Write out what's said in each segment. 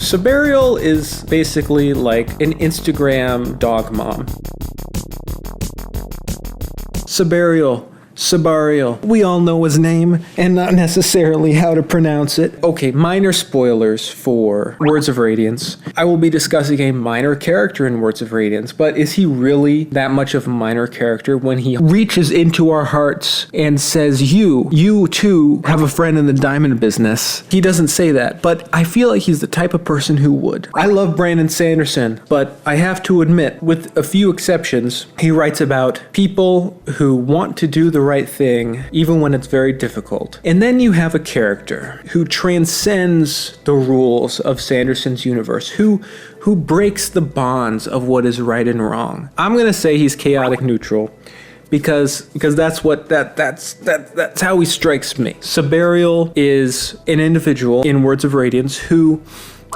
Sebarial is basically like an Instagram dog mom. Sebarial. We all know his name and not necessarily how to pronounce it. Okay, minor spoilers for Words of Radiance. I will be discussing a minor character in Words of Radiance, but is he really that much of a minor character when he reaches into our hearts and says, you too have a friend in the diamond business? He doesn't say that, but I feel like he's the type of person who would. I love Brandon Sanderson, but I have to admit, with a few exceptions, he writes about people who want to do the right thing even when it's very difficult. And then you have a character who transcends the rules of Sanderson's universe, who breaks the bonds of what is right and wrong. I'm gonna say he's chaotic neutral because that's how he strikes me. Sebarial is an individual in Words of Radiance who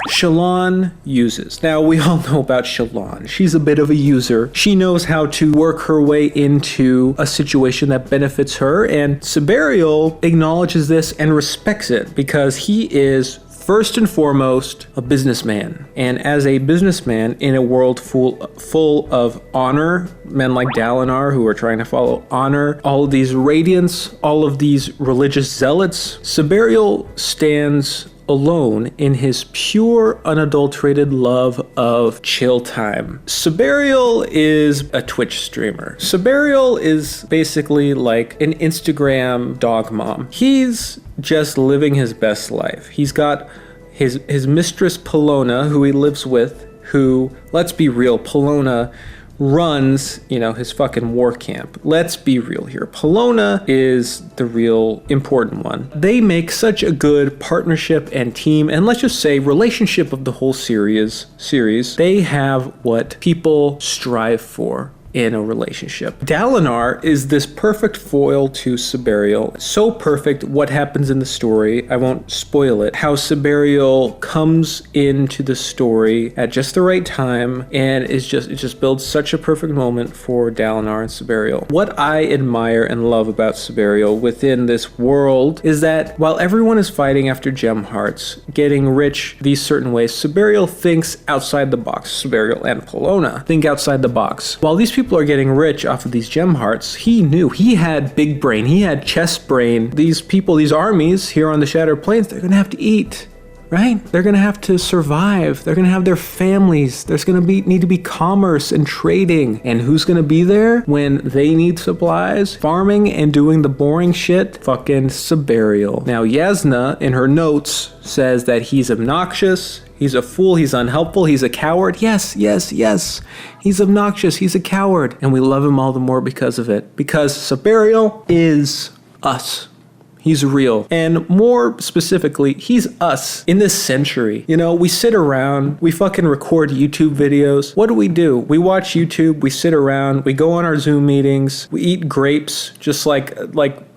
Shallan uses. Now, we all know about Shallan. She's a bit of a user. She knows how to work her way into a situation that benefits her, and Sebarial acknowledges this and respects it because he is first and foremost a businessman. And as a businessman in a world full of honor, men like Dalinar who are trying to follow honor, all of these Radiance, all of these religious zealots, Sebarial stands alone in his pure, unadulterated love of chill time. Sebarial is a Twitch streamer. Sebarial is basically like an Instagram dog mom. He's just living his best life. He's got his mistress Polona, who he lives with, who, let's be real, Polona runs, his fucking war camp. Let's be real here. Polona is the real important one. They make such a good partnership and team, and let's just say relationship of the whole series. They have what people strive for in a relationship. Dalinar is this perfect foil to Sebarial. So perfect what happens in the story. I won't spoil it. How Sebarial comes into the story at just the right time and it just builds such a perfect moment for Dalinar and Sebarial. What I admire and love about Sebarial within this world is that while everyone is fighting after gem hearts, getting rich these certain ways, Sebarial thinks outside the box. Sebarial and Polona think outside the box. While these people are getting rich off of these gem hearts, he knew he had big brain, he had chest brain. These people, these armies here on the Shattered Plains, they're gonna have to eat, right? They're gonna have to survive. They're gonna have their families. There's gonna need to be commerce and trading. And who's gonna be there when they need supplies? Farming and doing the boring shit? Fucking Sebarial. Now, Yasna, in her notes, says that he's obnoxious, he's a fool, he's unhelpful, he's a coward. Yes. He's obnoxious, he's a coward. And we love him all the more because of it. Because Sebarial is us. He's real. And more specifically, he's us in this century. We sit around, we fucking record YouTube videos. What do? We watch YouTube, we sit around, we go on our Zoom meetings, we eat grapes, just like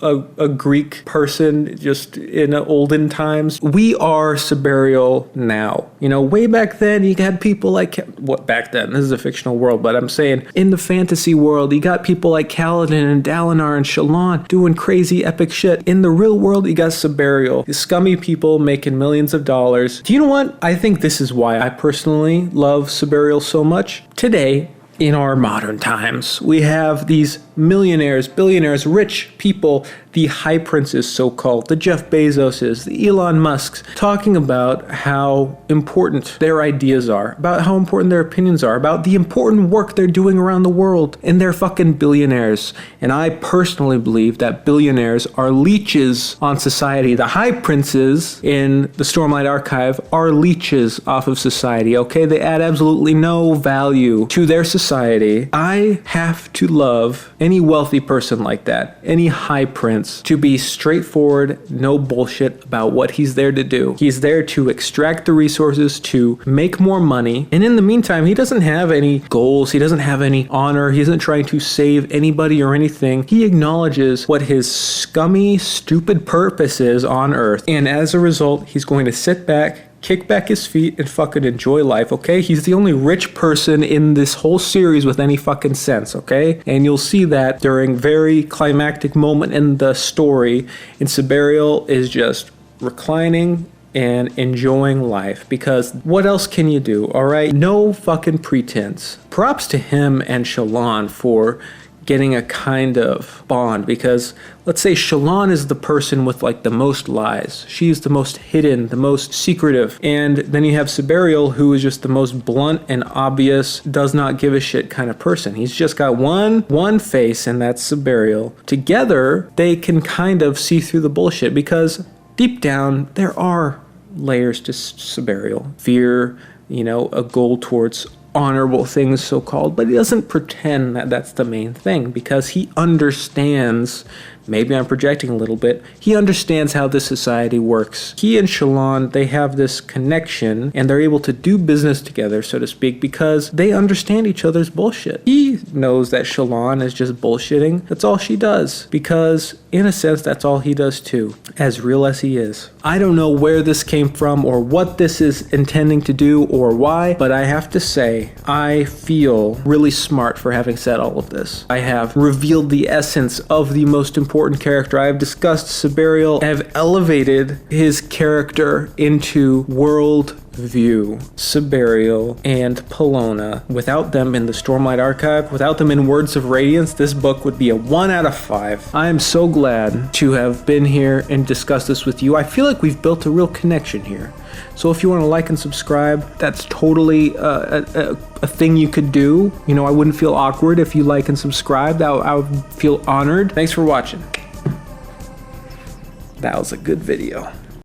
a Greek person just in olden times. We are Sebarial now. Way back then, you had people like, what back then? This is a fictional world, but I'm saying in the fantasy world, you got people like Kaladin and Dalinar and Shallan doing crazy epic shit. In the real world, you got Sebarial, these scummy people making millions of dollars. Do you know what? I think this is why I personally love Sebarial so much. Today, in our modern times, we have these millionaires, billionaires, rich people, the Highprinces so-called, the Jeff Bezoses, the Elon Musks, talking about how important their ideas are, about how important their opinions are, about the important work they're doing around the world, and they're fucking billionaires. And I personally believe that billionaires are leeches on society. The Highprinces in the Stormlight archive are leeches off of society, okay? They add absolutely no value to their society. I have to love any wealthy person like that, any high prince, to be straightforward, no bullshit about what he's there to do. He's there to extract the resources, to make more money, and in the meantime, he doesn't have any goals, he doesn't have any honor, he isn't trying to save anybody or anything. He acknowledges what his scummy, stupid purpose is on Earth, and as a result, he's going to sit back, kick back his feet and fucking enjoy life, okay? He's the only rich person in this whole series with any fucking sense, okay? And you'll see that during very climactic moment in the story, and Sebarial is just reclining and enjoying life, because what else can you do, all right? No fucking pretense. Props to him and Shallan for getting a kind of bond, because let's say Shallan is the person with like the most lies. She's the most hidden, the most secretive. And then you have Sebarial, who is just the most blunt and obvious, does not give a shit kind of person. He's just got one face, and that's Sebarial. Together, they can kind of see through the bullshit, because deep down, there are layers to Sebarial. Fear, a goal towards honorable things, so-called, but he doesn't pretend that that's the main thing, because he understands, maybe I'm projecting a little bit, he understands how this society works. He and Shallan, they have this connection, and they're able to do business together, so to speak, because they understand each other's bullshit. He knows that Shallan is just bullshitting. That's all she does, because in a sense, that's all he does too, as real as he is. I don't know where this came from or what this is intending to do or why, but I have to say, I feel really smart for having said all of this. I have revealed the essence of the most important character. I have discussed Suberial. I have elevated his character into world view. Sebarial and Polona. Without them in the Stormlight archive, without them in Words of Radiance, this book would be a 1 out of 5. I am so glad to have been here and discussed this with you. I feel like we've built a real connection here. So if you want to like and subscribe, that's totally a thing you could do. I wouldn't feel awkward if you like and subscribe. I would feel honored. Thanks for watching. That was a good video.